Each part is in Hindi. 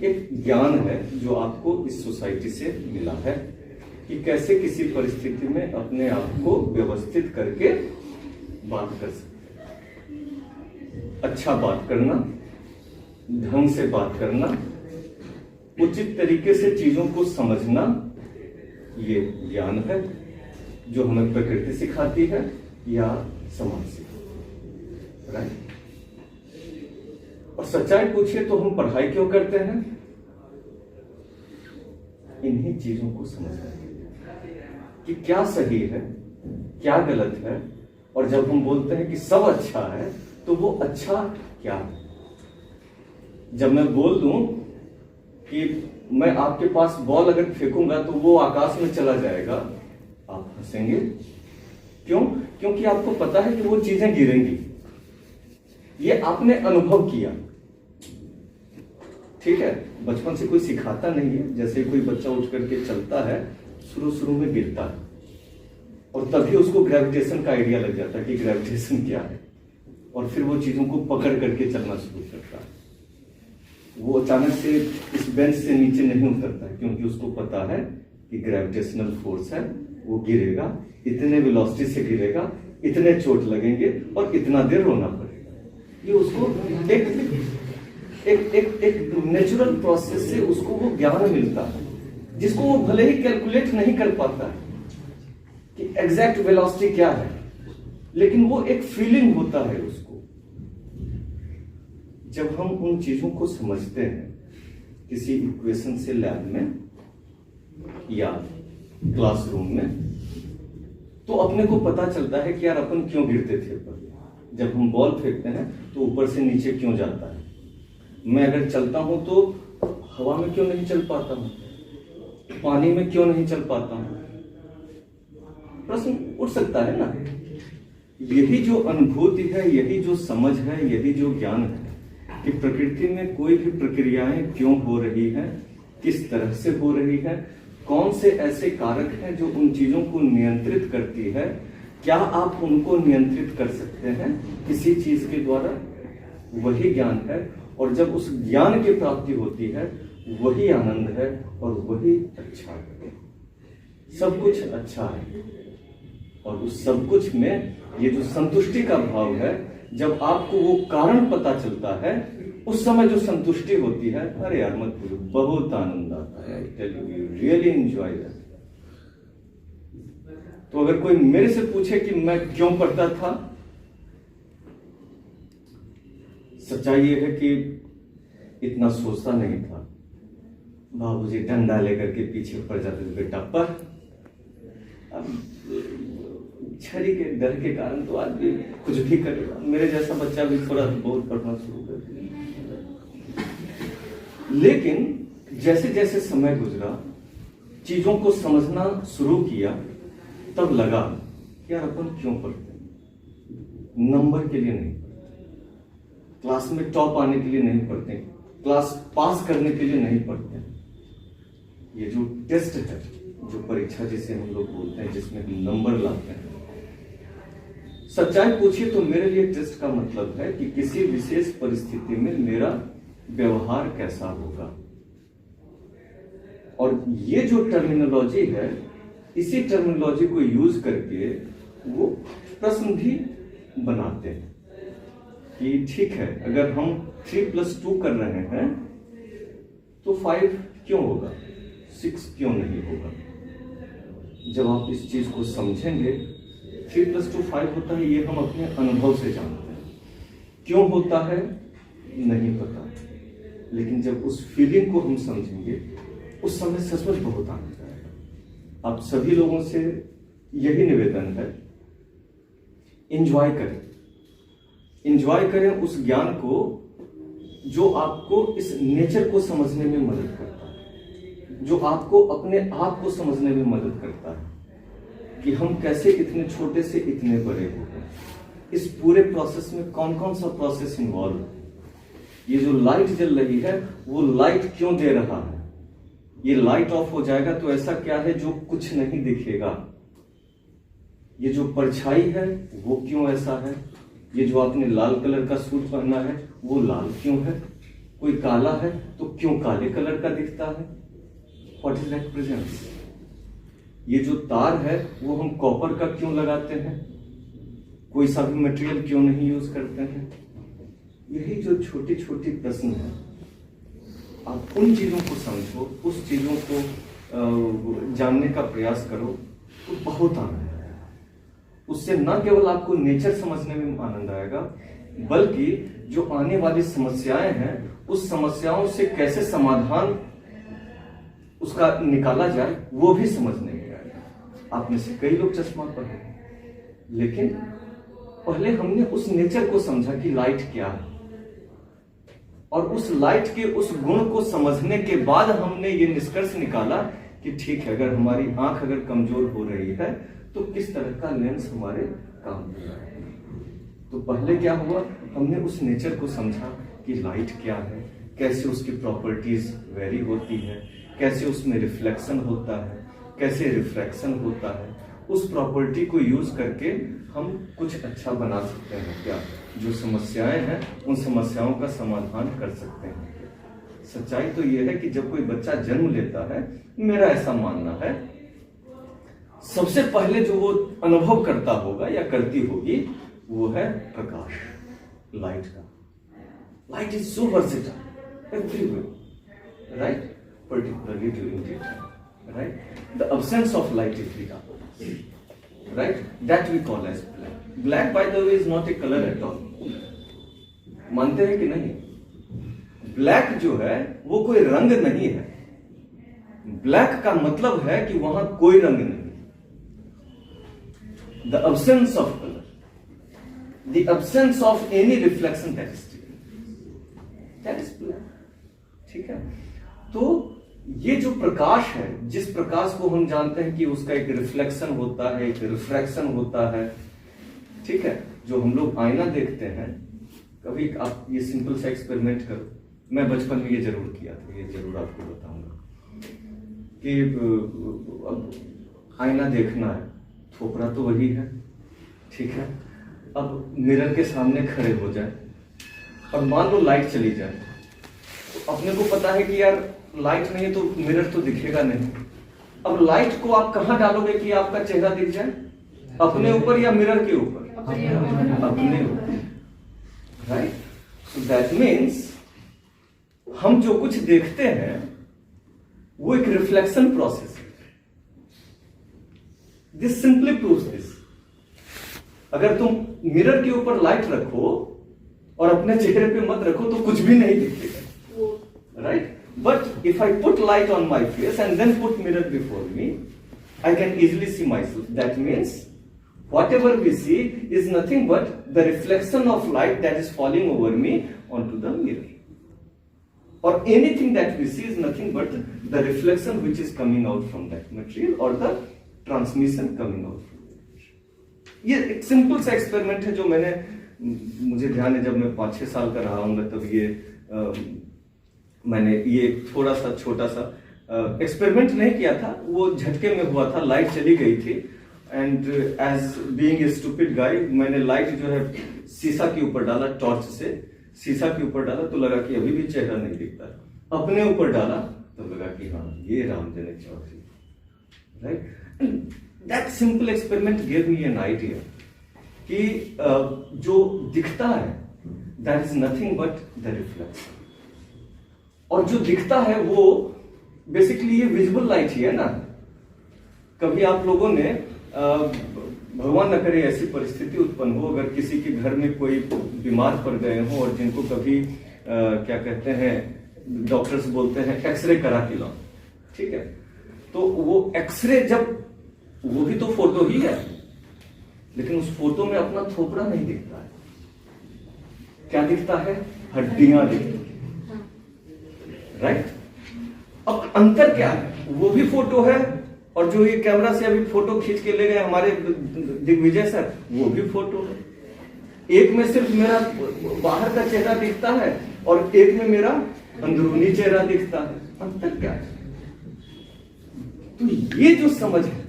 एक ज्ञान है जो आपको इस सोसाइटी से मिला है कि कैसे किसी परिस्थिति में अपने आप को व्यवस्थित करके बात कर सकते हैं। अच्छा बात करना, ढंग से बात करना, उचित तरीके से चीजों को समझना, ये ज्ञान है जो हमें प्रकृति सिखाती है या समाज सिखाती है। राइट। और सच्चाई पूछिए तो हम पढ़ाई क्यों करते हैं? इन्हीं चीजों को समझने के लिए कि क्या सही है, क्या गलत है। और जब हम बोलते हैं कि सब अच्छा है तो वो अच्छा क्या है? जब मैं बोल दूं कि मैं आपके पास बॉल अगर फेंकूंगा तो वो आकाश में चला जाएगा, आप हंसेंगे। क्यों? क्योंकि आपको पता है कि वो चीजें गिरेंगी। ये आपने अनुभव किया। ठीक है, बचपन से कोई सिखाता नहीं है। जैसे कोई बच्चा उठ करके चलता है, शुरू शुरू में गिरता है और तभी उसको ग्रेविटेशन का आइडिया लग जाता है कि ग्रेविटेशन क्या है, और फिर वो चीजों को पकड़ करके चलना शुरू करता है। वो अचानक से इस बेंच से नीचे नहीं उतरता है क्योंकि उसको पता है कि ग्रेविटेशनल फोर्स है, वो गिरेगा, इतने वेलोसिटी से गिरेगा, इतने चोट लगेंगे और इतना देर रोना पड़ेगा। ये उसको एक नेचुरल प्रोसेस से उसको वो ज्ञान मिलता है, जिसको वो भले ही कैलकुलेट नहीं कर पाता है कि एग्जैक्ट वेलोसिटी क्या है, लेकिन वो एक फीलिंग होता है उसको। जब हम उन चीजों को समझते हैं किसी इक्वेशन से लैब में या क्लासरूम में, तो अपने को पता चलता है कि यार अपन क्यों गिरते थे ऊपर। जब हम बॉल फेंकते हैं तो ऊपर से नीचे क्यों जाता है? मैं अगर चलता हूं तो हवा में क्यों नहीं चल पाता हूं? पानी में क्यों नहीं चल पाता हूं? प्रश्न उठ सकता है ना। यही जो अनुभूति है, यही जो समझ है, यही जो ज्ञान है कि प्रकृति में कोई भी प्रक्रियाएं क्यों हो रही है, किस तरह से हो रही है, कौन से ऐसे कारक हैं जो उन चीजों को नियंत्रित करती है, क्या आप उनको नियंत्रित कर सकते हैं किसी चीज के द्वारा, वही ज्ञान है। और जब उस ज्ञान की प्राप्ति होती है, वही आनंद है और वही अच्छा है। सब कुछ अच्छा है और उस सब कुछ में ये जो संतुष्टि का भाव है, जब आपको वो कारण पता चलता है, उस समय जो संतुष्टि होती है, अरे यार मत बोलो, बहुत आनंद आता है। I tell you, really enjoy that. तो अगर कोई मेरे से पूछे कि मैं क्यों पढ़ता था, सच्चाई ये है कि इतना सोचता नहीं था। बाबूजी डंडा लेकर के पीछे पड़ जाते थे, बेटा पर। अब छड़ी के डर के कारण तो आदमी कुछ भी करेगा। मेरे जैसा बच्चा भी थोड़ा बहुत पढ़ना शुरू कर दिया, लेकिन जैसे जैसे समय गुजरा, चीजों को समझना शुरू किया, तब लगा यार अपन क्यों पढ़ते हैं? नंबर के लिए नहीं पढ़ते, क्लास में टॉप आने के लिए नहीं पढ़ते, क्लास पास करने के लिए नहीं पढ़ते। ये जो टेस्ट है, जो परीक्षा जिसे हम लोग बोलते हैं, जिसमें नंबर लाते हैं, सच्चाई पूछिए तो मेरे लिए टेस्ट का मतलब है कि किसी विशेष परिस्थिति में मेरा व्यवहार कैसा होगा। और ये जो टर्मिनोलॉजी है, इसी टर्मिनोलॉजी को यूज करके वो प्रश्न भी बनाते हैं कि ठीक है, अगर हम 3+2 कर रहे हैं तो 5 क्यों होगा, 6 क्यों नहीं होगा? जब आप इस चीज को समझेंगे, 3+2 5 होता है, ये हम अपने अनुभव से जानते हैं। क्यों होता है नहीं पता, लेकिन जब उस फीलिंग को हम समझेंगे, उस समय सचमुच बहुत आनंद आएगा। आप सभी लोगों से यही निवेदन है, एंजॉय करें, एंजॉय करें उस ज्ञान को जो आपको इस नेचर को समझने में मदद करता है, जो आपको अपने आप को समझने में मदद करता है कि हम कैसे इतने छोटे से इतने बड़े हो गए। इस पूरे प्रोसेस में कौन कौन सा प्रोसेस इन्वॉल्व है? ये जो लाइट जल रही है, वो लाइट क्यों दे रहा है? ये लाइट ऑफ हो जाएगा तो ऐसा क्या है जो कुछ नहीं दिखेगा? ये जो परछाई है वो क्यों ऐसा है? ये जो आपने लाल कलर का सूट पहना है वो लाल क्यों है? कोई काला है तो क्यों काले कलर का दिखता है, व्हाट इज रिप्रेजेंट्स। ये जो तार है वो हम कॉपर का क्यों लगाते हैं, कोई सा भी मटेरियल क्यों नहीं यूज करते हैं। यही जो छोटी छोटी प्रश्न है, आप उन चीजों को समझो, उस चीजों को जानने का प्रयास करो तो बहुत आनंद आएगा। उससे न केवल आपको नेचर समझने में आनंद आएगा, बल्कि जो आने वाली समस्याएं हैं उस समस्याओं से कैसे समाधान उसका निकाला जाए वो भी समझने में आएगा। आप में से कई लोग चश्मा पहने, लेकिन पहले हमने उस नेचर को समझा कि लाइट क्या है, और उस लाइट के उस गुण को समझने के बाद हमने ये निष्कर्ष निकाला कि ठीक है, अगर हमारी आंख अगर कमजोर हो रही है तो किस तरह का लेंस हमारे काम में आएगा। तो पहले क्या हुआ, हमने उस नेचर को समझा कि लाइट क्या है, कैसे उसकी प्रॉपर्टीज वेरी होती है, कैसे उसमें रिफ्लेक्शन होता है, कैसे रिफ्रैक्शन होता है। उस प्रॉपर्टी को यूज करके हम कुछ अच्छा बना सकते हैं क्या, जो समस्याएं हैं उन समस्याओं का समाधान कर सकते हैं। सच्चाई तो यह है कि जब कोई बच्चा जन्म लेता है, मेरा ऐसा मानना है, सबसे पहले जो वो अनुभव करता होगा या करती होगी वो है प्रकाश, लाइट का। Light is so versatile everywhere, right, particularly during daytime, right? The absence of light is the darkness, right? That we call as black. Black, by the way, is not a color at all. मानते हैं कि नहीं? ब्लैक जो है वो कोई रंग नहीं है। ब्लैक का मतलब है कि वहां कोई रंग नहीं। The absence of color, the absence of any reflection, that is black. ठीक है? तो ये जो प्रकाश है, जिस प्रकाश को हम जानते हैं कि उसका एक रिफ्लेक्शन होता है, एक रिफ्रैक्शन होता है, ठीक है, जो हम लोग आईना देखते हैं, कभी आप ये सिंपल सा एक्सपेरिमेंट करो। मैं बचपन में ये जरूर किया था, ये जरूर आपको बताऊंगा कि अब आईना देखना है, थोपड़ा तो वही है, ठीक है। अब मिरर के सामने खड़े हो जाए और मान लो लाइट चली जाए, तो अपने को पता है कि यार लाइट नहीं है तो मिरर तो दिखेगा नहीं। अब लाइट को आप कहां डालोगे कि आपका चेहरा दिख जाए, अपने ऊपर या मिरर के ऊपर? अपने ऊपर, राइट। सो दैट मीन्स हम जो कुछ देखते हैं वो एक रिफ्लेक्शन प्रोसेस है। This simply proves this. अगर तुम मिरर के ऊपर लाइट रखो और अपने चेहरे पे मत रखो तो कुछ भी नहीं दिखेगा, right. But if I put light on my face and then put mirror before me, I can easily see myself. That means whatever we see is nothing but the reflection of light that is falling over me onto the mirror. Or anything that we see is nothing but the reflection which is coming out from that material or the transmission coming out from that material. ये एक सिंपल सा एक्सपेरिमेंट है जो मुझे ध्यान है जब मैं 5-6 साल का रहा हूँ तब ये मैंने ये थोड़ा सा छोटा सा एक्सपेरिमेंट नहीं किया था, वो झटके में हुआ था। लाइट चली गई थी and as being a stupid guy मैंने लाइट जो है शीशा के ऊपर डाला, टॉर्च से शीशा के ऊपर डाला तो लगा कि अभी भी चेहरा नहीं दिखता। अपने ऊपर डाला तो लगा कि हाँ ये Ramjanak Chaudhary, right. That simple experiment give me an idea कि जो दिखता है that is nothing but the reflection, और जो दिखता है वो बेसिकली ये विजिबल लाइट ही है ना। कभी आप लोगों ने भगवान न करे ऐसी परिस्थिति उत्पन्न हो, अगर किसी के घर में कोई बीमार पड़ गए हो और जिनको कभी क्या कहते हैं, डॉक्टर्स बोलते हैं एक्सरे करा के लाओ, ठीक है, तो वो एक्सरे जब, वो भी तो फोटो ही है, लेकिन उस फोटो में अपना थोपड़ा नहीं दिखता है। क्या दिखता है? हड्डियां दिखती, राइट। अब अंतर क्या है? वो भी फोटो है और जो ये कैमरा से अभी फोटो खींच के ले गए हमारे दिग्विजय सर, वो भी फोटो है। एक में सिर्फ मेरा बाहर का चेहरा दिखता है और एक में मेरा अंदरूनी चेहरा दिखता है। अंतर क्या है? तो ये जो समझ है,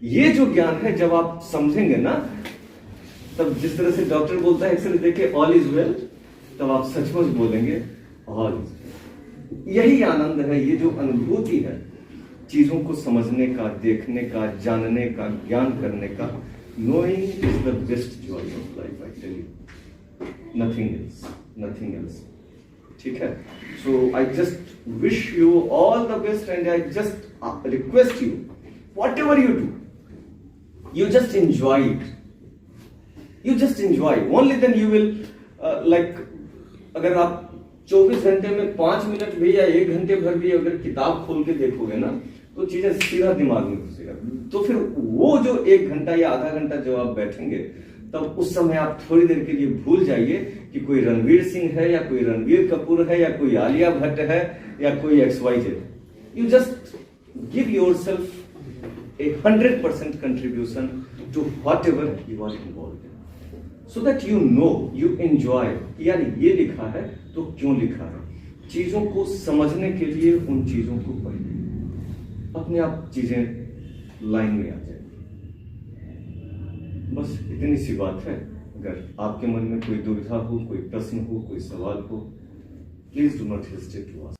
ये जो ज्ञान है, जब आप समझेंगे ना, तब जिस तरह से डॉक्टर बोलता है एक्सरे देखे ऑल इज वेल, तब आप सचमुच बोलेंगे ऑल। यही आनंद है, ये जो अनुभूति है चीजों को समझने का, देखने का, जानने का, ज्ञान करने का। Knowing is the best joy of life, I tell you, nothing else, nothing else. ठीक है, so I just wish you all the best and I just request you, whatever you do, you just enjoy it, you just enjoy, only then you will like, अगर आप 24 घंटे में 5 मिनट भी या 1 घंटे भर भी अगर किताब खोल के देखोगे ना तो चीजें सीधा दिमाग में घुसेगा। तो फिर वो जो 1 घंटा या आधा घंटा जो आप बैठेंगे तब उस समय आप थोड़ी देर के लिए भूल जाइए कि कोई रणवीर सिंह है या कोई रणवीर कपूर है या कोई आलिया भट्ट है या कोई XYZ। You just give yourself a 100% contribution to whatever you are involved in, so that you know, you enjoy कि यार ये लिखा है तो क्यों लिखा है। चीजों को समझने के लिए उन चीजों को पढ़िए, अपने आप चीजें लाइन में आ जाएगी। बस इतनी सी बात है। अगर आपके मन में कोई दुविधा हो, कोई प्रश्न हो, कोई सवाल हो, please do not hesitate to ask.